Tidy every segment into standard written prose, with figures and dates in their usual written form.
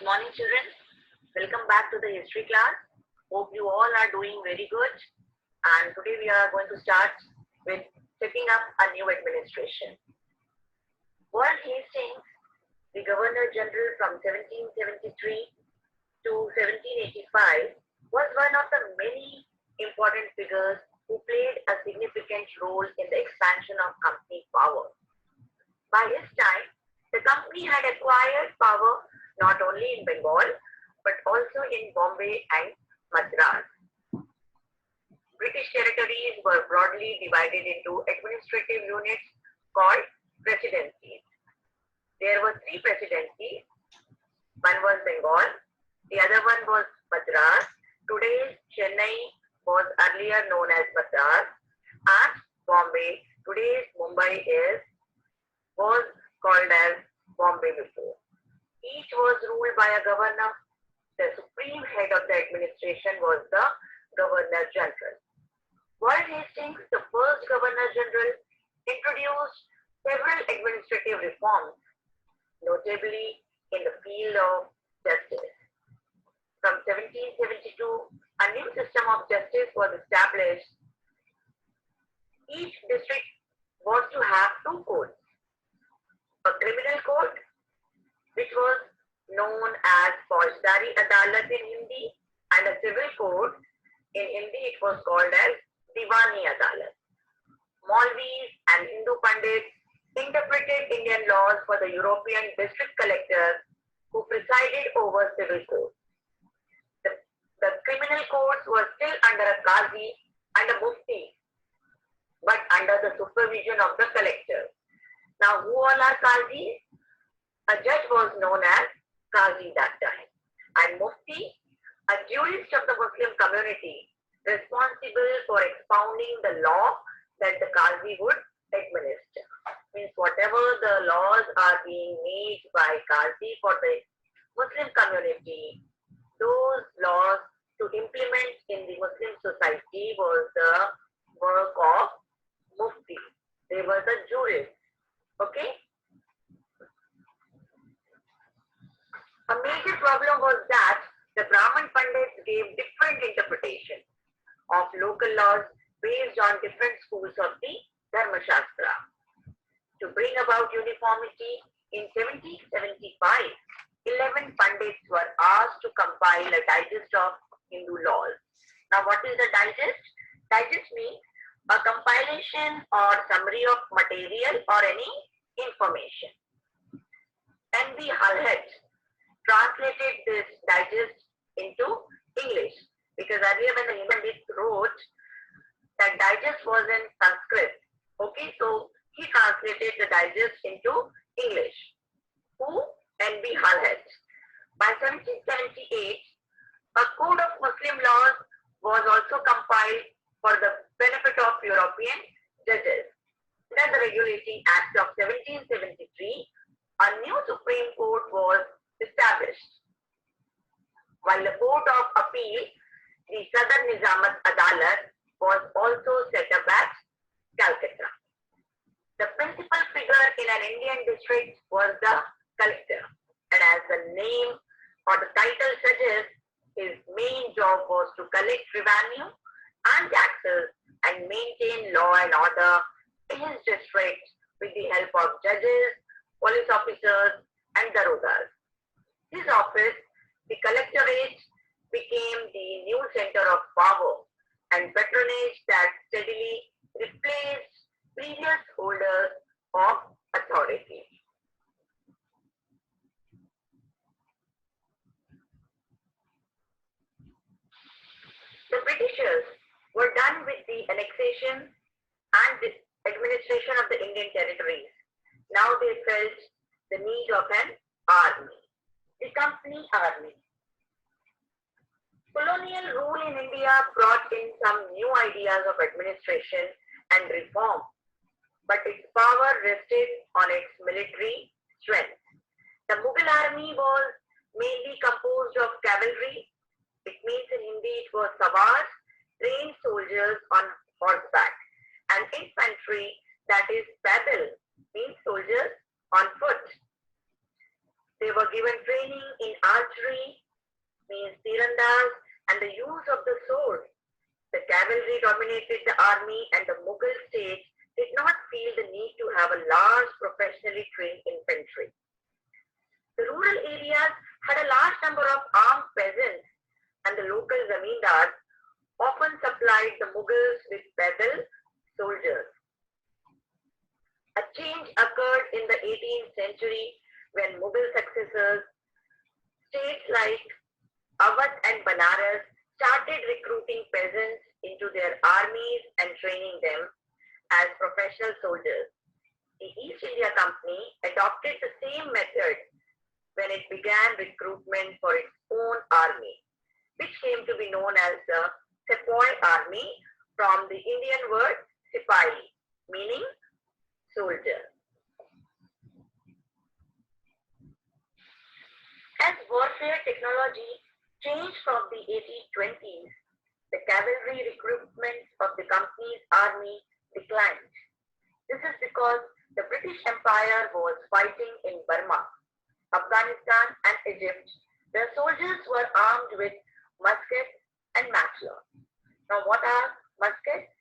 morning, children. Welcome back to the history class. Hope you all are doing very good. And today we are going to start with setting up a new administration. Warren Hastings, the Governor General from 1773 to 1785, was one of the many important figures who played a significant role in the expansion of company power. By his time, the company had acquired power not only in Bengal, but also in Bombay and Madras. British territories were broadly divided into administrative units called presidencies. There were three presidencies. One was Bengal, the other one was Madras. Today's Chennai was earlier known as Madras, and Bombay, today's Mumbai was called as Bombay before. Each was ruled by a governor. The supreme head of the administration was the Governor General. Warren Hastings, the first Governor General, introduced several administrative reforms, notably in the field of justice. From 1772, a new system of justice was established. Each district was to have two codes: a criminal code, which was known as Faujdari Adalat in Hindi, and a civil code. In Hindi, it was called as Diwani Adalat. Maulvis and Hindu Pandits interpreted Indian laws for the European district collectors who presided over civil codes. The criminal courts were still under a Qazi and a Mufti, but under the supervision of the collector. Now, who all are Qazis? A judge was known as Qazi that time, and Mufti, a jurist of the Muslim community, responsible for expounding the law that the Qazi would administer. Means whatever the laws are being made by Qazi for the Muslim community, those laws to implement in the Muslim society was the work of Mufti. They were the jurists. Okay? A major problem was that the Brahmin Pandits gave different interpretations of local laws based on different schools of the Dharma Shastra. To bring about uniformity, in 1775, 11 Pandits were asked to compile a digest of Hindu laws. Now, what is the digest? Digest means a compilation or summary of material or any information. N.B. Halhet translated this digest into English, because earlier when the Hindu Pandits wrote, that digest was in Sanskrit. Okay, so he translated the digest into English. Who? N.B. Halhet. By 1778, a code of Muslim laws was also compiled for the benefit of European judges. Under the Regulating Act of 1773, a new Supreme Court was established. While the Court of Appeal, the Southern Nizamat Adalat, was also set up at Calcutta. The principal figure in an Indian district was the collector, and as the name or the title suggests, his main job was to collect revenue and taxes and maintain law and order in his district with the help of judges, police officers, and darogas. His office, the collectorate, became the new center of power and patronage that steadily replaced previous holders of authority. The Britishers were done with the annexation and the administration of the Indian territories. Now they felt the need of an army, the company army. Colonial rule in India brought in some new ideas of administration and reform, but its power rested on its military strength. The Mughal army was mainly composed of cavalry. It means in Hindi it was Savars, trained soldiers on horseback, and infantry, that is Paddle, means soldiers on foot. They were given training in archery Zanmindars, and the use of the sword. The cavalry dominated the army, and the Mughal state did not feel the need to have a large professionally trained infantry. The rural areas had a large number of armed peasants, and the local zamindars often supplied the Mughals with pedal soldiers. A change occurred in the 18th century when Mughal successors, states like Awadh and Banaras, started recruiting peasants into their armies and training them as professional soldiers. The East India Company adopted the same method when it began recruitment for its own army, which came to be known as the Sepoy Army from the Indian word Sipahi, meaning soldier. As warfare technology changed from the 1820s, the cavalry recruitment of the company's army declined. This is because the British Empire was fighting in Burma, Afghanistan, and Egypt. The soldiers were armed with muskets and matchlocks. Now, what are muskets?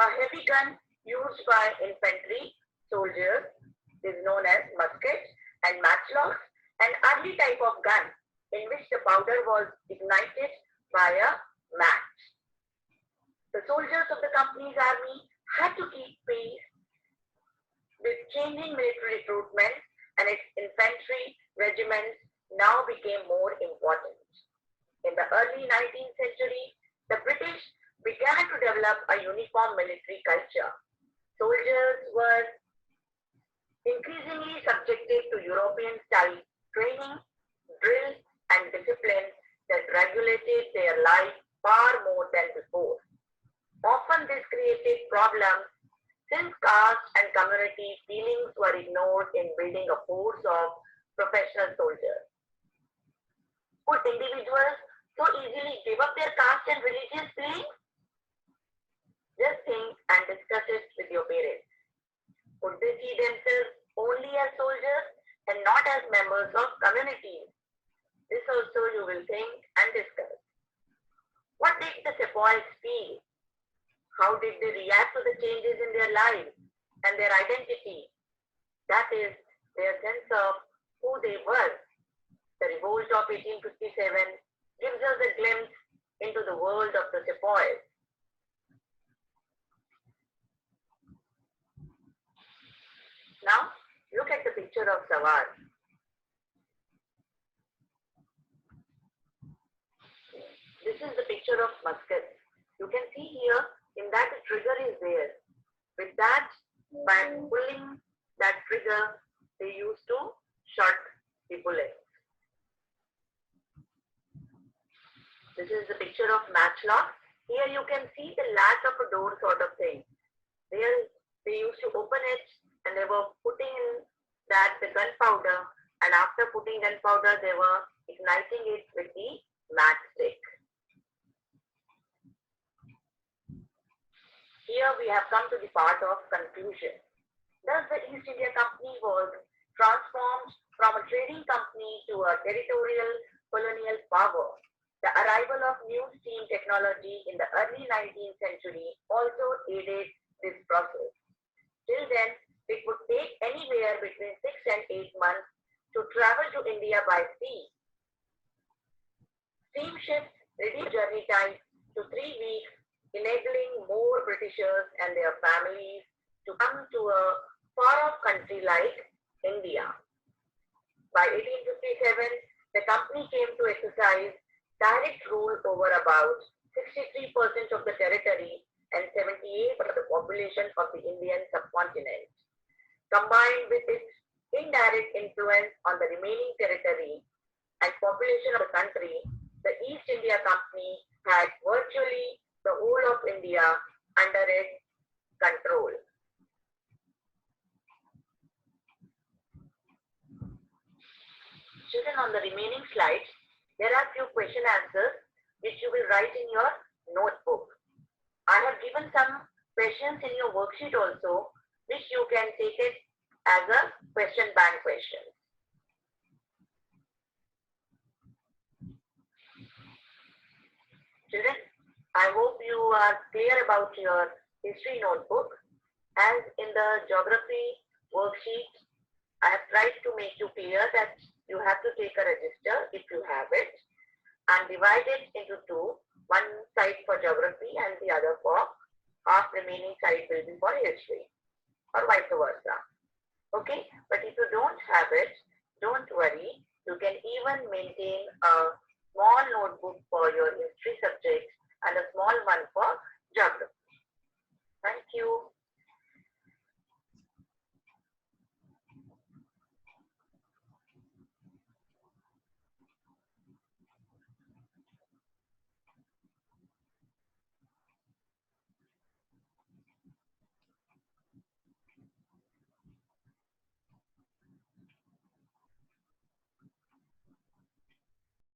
A heavy gun used by infantry soldiers is known as musket, and matchlocks, an early type of gun in which the powder was ignited by a match. The soldiers of the company's army had to keep pace with changing military recruitment, and its infantry regiments now became more important. In the early 19th century, the British began to develop a uniform military culture. Soldiers were increasingly subjected to European-style training, drill, and discipline that regulated their life far more than before. Often this created problems since caste and community feelings were ignored in building a force of professional soldiers. Could individuals so easily give up their caste and religious feelings? Just think and discuss it with your parents. Would they see themselves only as soldiers and not as members of communities? This also you will think and discuss. What did the sepoys feel? How did they react to the changes in their lives and their identity? That is, their sense of who they were. The revolt of 1857 gives us a glimpse into the world of the sepoys. Now, look at the picture of Sawar. This is the picture of musket. You can see here, in that the trigger is there. With that, by pulling that trigger, they used to shot the bullet. This is the picture of matchlock. Here you can see the latch of a door sort of thing. There they used to open it and they were putting in that the gunpowder, and after putting gunpowder they were igniting it with the matchstick. Here we have come to the part of conclusion. Thus the East India Company was transformed from a trading company to a territorial colonial power. The arrival of new steam technology in the early 19th century also aided this process. Till then, it would take anywhere between 6 and 8 months to travel to India by sea. Steamships reduced journey time to 3 weeks, enabling more Britishers and their families to come to a far-off country like India. By 1857, the company came to exercise direct rule over about 63% of the territory and 78% of the population of the Indian subcontinent. Combined with its indirect influence on the remaining territory and population of the country, the East India Company had virtually the whole of India under its control. Children, on the remaining slides, there are few question answers which you will write in your notebook. I have given some questions in your worksheet also, which you can take it as a question bank question. Children, I hope you are clear about your history notebook. As in the geography worksheet, I have tried to make you clear that you have to take a register if you have it and divide it into two, one side for geography and the other for half remaining side will be for history or vice versa. Okay, but if you don't have it, don't worry. You can even maintain a small notebook for your history subject and a small one for geography. Thank you.